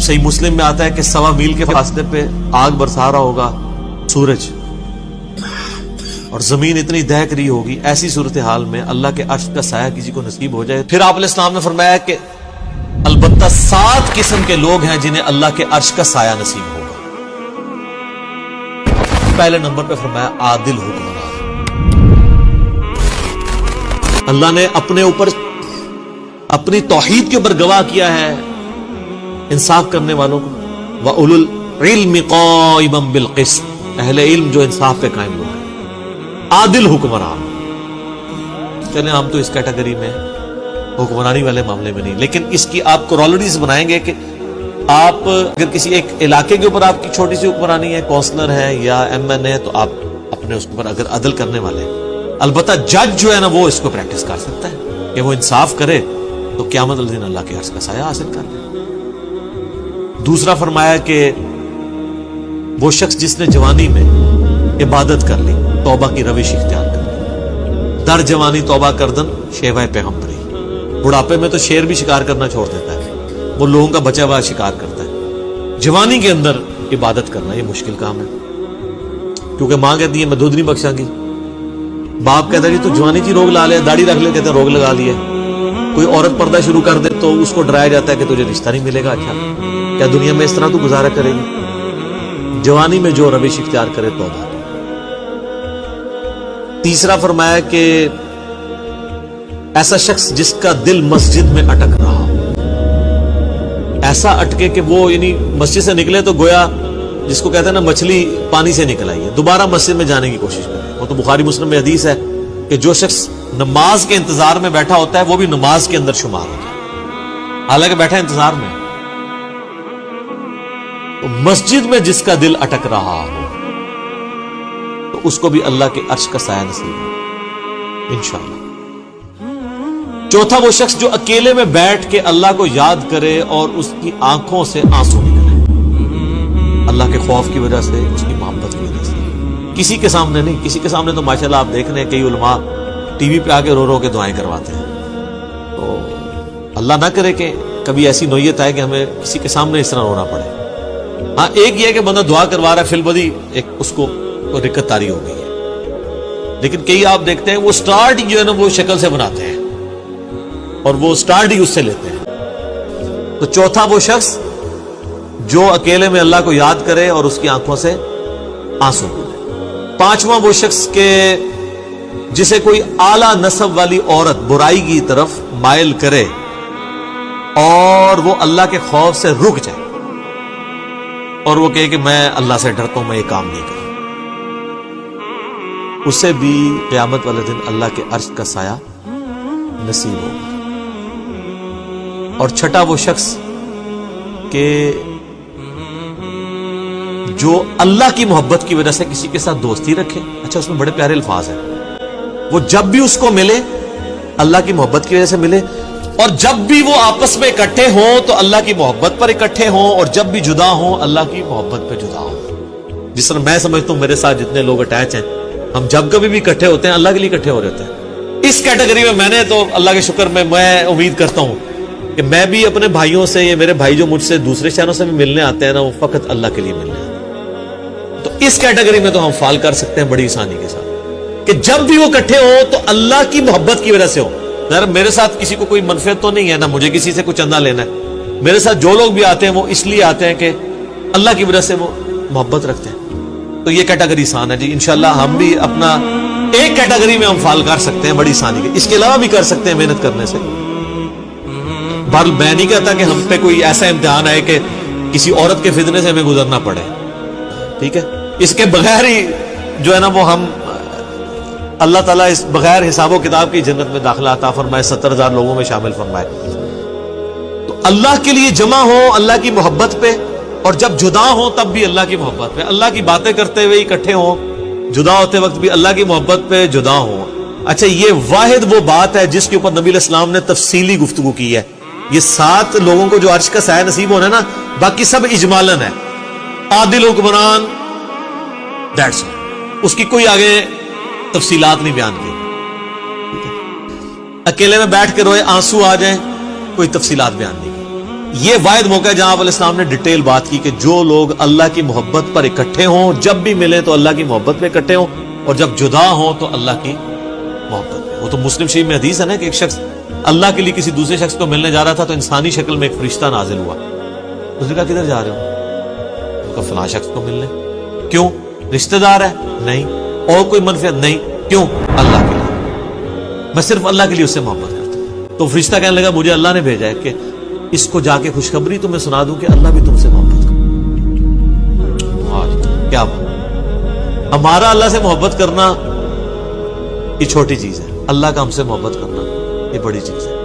صحیح مسلم میں آتا ہے کہ 1.25 میل کے فاصلے پہ آگ برسا رہا ہوگا سورج، اور زمین اتنی دہک رہی ہوگی. ایسی صورتحال میں اللہ کے عرش کا سایہ کسی کو نصیب ہو جائے. پھر آپ علیہ السلام نے فرمایا کہ البتہ 7 قسم کے لوگ ہیں جنہیں اللہ کے عرش کا سایہ نصیب ہوگا. پہلے نمبر پہ فرمایا عادل حکمران. اللہ نے اپنے اوپر اپنی توحید کے اوپر گواہ کیا ہے انصاف کرنے والوں کو. وَأُولُو الْعِلْمِ قَائِمًا بِالْقِسْطِ، اہل علم جو انصاف پہ قائم لوگ ہیں. عادل حکمران. چلیں ہم تو اس کیٹیگری میں حکمرانی والے معاملے میں نہیں، لیکن اس کی آپ کورالریز بنائیں گے کہ آپ اگر کسی ایک علاقے کے اوپر آپ کی چھوٹی سی حکمرانی ہے، کونسلر ہے یا MN ہے، تو آپ اپنے اس کے اوپر اگر عدل کرنے والے ہیں. البتہ جج جو ہے نا وہ اس کو پریکٹس کر سکتا ہے کہ وہ انصاف کرے تو قیامت الدین اللہ کے عرش کا سایہ حاصل کر لے. دوسرا فرمایا کہ وہ شخص جس نے جوانی میں عبادت کر لی، توبہ کی روش اختیار کر لی. در جوانی توبہ کردن شیوہ پیغمبری. بڑھاپے میں تو شیر بھی شکار کرنا چھوڑ دیتا ہے، وہ لوگوں کا بچا ہوا شکار کرتا ہے. جوانی کے اندر عبادت کرنا یہ مشکل کام ہے، کیونکہ ماں کہتی ہے میں دودھ نہیں بخشاں گی، باپ کہتا ہے کہ تو جوانی کی روک لا لے، داڑھی رکھ لے، کہتے ہیں روک لگا لی ہے. کوئی عورت پردہ شروع کر دے تو اس کو ڈرایا جاتا ہے کہ تجھے رشتہ نہیں ملے گا. اچھا کیا دنیا میں اس طرح تو گزارا کرے گی؟ جوانی میں جو روش اختیار کرے توبہ. تیسرا فرمایا کہ ایسا شخص جس کا دل مسجد میں اٹک رہا ہو، ایسا اٹکے کہ وہ یعنی مسجد سے نکلے تو گویا جس کو کہتے ہیں نا مچھلی پانی سے نکل آئی ہے، دوبارہ مسجد میں جانے کی کوشش کرے. وہ تو بخاری مسلم میں حدیث ہے کہ جو شخص نماز کے انتظار میں بیٹھا ہوتا ہے وہ بھی نماز کے اندر شمار ہوتا ہے، حالانکہ بیٹھا انتظار میں. تو مسجد میں جس کا دل اٹک رہا ہو تو اس کو بھی اللہ کے عرش کا سایہ نصیب ہو انشاءاللہ. چوتھا وہ شخص جو اکیلے میں بیٹھ کے اللہ کو یاد کرے اور اس کی آنکھوں سے آنسو نکلے، اللہ کے خوف کی وجہ سے، اس کی محبت کی وجہ سے. کسی کے سامنے نہیں. کسی کے سامنے تو ماشاءاللہ آپ دیکھ رہے ہیں کئی علماء ٹی وی پہ آ کے رو رو کے دعائیں کرواتے ہیں. تو اللہ نہ کرے کہ کبھی ایسی نوعیت آئے کہ ہمیں کسی کے سامنے اس طرح رونا پڑے. ہاں ایک یہ ہے کہ بندہ دعا کروا رہا ہے، فی البدی ایک اس کو رکت طاری ہو گئی ہے، لیکن کئی آپ دیکھتے ہیں وہ سٹارٹ جو ہے نا وہ شکل سے بناتے ہیں اور وہ سٹارٹ ہی اس سے لیتے ہیں. تو چوتھا وہ شخص جو اکیلے میں اللہ کو یاد کرے اور اس کی آنکھوں سے آنسو نکلے. پانچواں وہ شخص کہ جسے کوئی اعلیٰ نسب والی عورت برائی کی طرف مائل کرے اور وہ اللہ کے خوف سے رک جائے اور وہ کہے کہ میں اللہ سے ڈرتا ہوں، میں یہ کام نہیں کروں، اسے بھی قیامت والے دن اللہ کے عرش کا سایہ نصیب ہوگا. اور چھٹا وہ شخص کہ جو اللہ کی محبت کی وجہ سے کسی کے ساتھ دوستی رکھے. اچھا اس میں بڑے پیارے الفاظ ہیں. وہ جب بھی اس کو ملے اللہ کی محبت کی وجہ سے ملے، اور جب بھی وہ آپس میں اکٹھے ہوں تو اللہ کی محبت پر اکٹھے ہوں، اور جب بھی جدا ہوں اللہ کی محبت پہ جدا ہوں. جس طرح میں سمجھتا ہوں میرے ساتھ جتنے لوگ اٹیچ ہیں، ہم جب کبھی بھی اکٹھے ہوتے ہیں اللہ کے لیے اکٹھے ہو رہے ہوتے ہیں. اس کیٹیگری میں نے تو اللہ کے شکر میں امید کرتا ہوں کہ میں بھی اپنے بھائیوں سے، یہ میرے بھائی جو مجھ سے دوسرے شہروں سے بھی ملنے آتے ہیں نا، وہ فقط اللہ کے لیے ملنے آتے ہیں. تو اس کیٹیگری میں تو ہم فال کر سکتے ہیں بڑی آسانی کے ساتھ کہ جب بھی وہ اکٹھے ہوں تو اللہ کی محبت کی وجہ سے ہو. ذرا میرے ساتھ کسی کو کوئی منفعت تو نہیں ہے، نہ مجھے کسی سے کچھ چندہ لینا ہے. میرے ساتھ جو لوگ بھی آتے ہیں وہ اس لیے آتے ہیں کہ اللہ کی وجہ سے وہ محبت رکھتے ہیں. تو یہ کیٹیگری آسان ہے جی. انشاءاللہ ہم بھی اپنا ایک کیٹیگری میں ہم فال کر سکتے ہیں بڑی آسانی کے. اس کے علاوہ بھی کر سکتے ہیں محنت کرنے سے. بہرحال میں نہیں کہتا کہ ہم پہ کوئی ایسا امتحان آئے کہ کسی عورت کے فتنے سے ہمیں گزرنا پڑے، ٹھیک ہے. اس کے بغیر ہی جو ہے نا وہ ہم اللہ تعالیٰ اس بغیر حساب و کتاب کی جنت میں داخلہ عطا فرمائے، 70,000 لوگوں میں شامل فرمائے. تو اللہ کے لیے جمع ہو اللہ کی محبت پہ، اور جب جدا ہو تب بھی اللہ کی محبت پہ. اللہ کی باتیں کرتے ہوئے اکٹھے ہوں، جدا ہوتے وقت بھی اللہ کی محبت پہ جدا ہوں. اچھا یہ واحد وہ بات ہے جس کے اوپر نبی علیہ السلام نے تفصیلی گفتگو کی ہے. یہ 7 لوگوں کو جو عرش کا سایہ نصیب ہونا ہے نا، باقی سب اجمالاً ہے. عادل حکمران، دیٹس آل. اس کی کوئی آگے تفصیلات نہیں بیان کی. اکیلے میں بیٹھ کے روئے آنسو آ جائیں، کوئی تفصیلات بیان نہیں کی. یہ واحد موقع ہے جہاں آپ علیہ السلام نے ڈیٹیل بات کی کہ جو لوگ اللہ کی محبت پر اکٹھے ہوں، جب بھی ملے تو اللہ کی محبت پہ اکٹھے ہوں، اور جب جدا ہوں تو اللہ کی محبت پہ۔ وہ تو مسلم شریف میں حدیث ہے نا کہ ایک شخص اللہ کے لیے کسی دوسرے شخص کو ملنے جا رہا تھا تو انسانی شکل میں ایک فرشتہ نازل ہوا۔ اس نے کہا کدھر جا رہے ہو؟ اس کا فلاں شخص کو ملنے۔ کیوں؟ رشتہ دار ہے؟ نہیں۔ اور کوئی منفعت؟ نہیں۔ کیوں؟ اللہ کے لیے، میں صرف اللہ کے لیے اس سے محبت کرتا ہوں۔ تو فرشتہ کہنے لگا مجھے اللہ نے بھیجا ہے کہ اس کو جا کے خوشخبری تمہیں سنا دوں کہ اللہ بھی تم سے محبت کرتا۔ کیا بات! ہمارا اللہ سے محبت کرنا یہ چھوٹی چیز ہے، اللہ کا ہم سے محبت کرنا یہ بڑی چیز ہے۔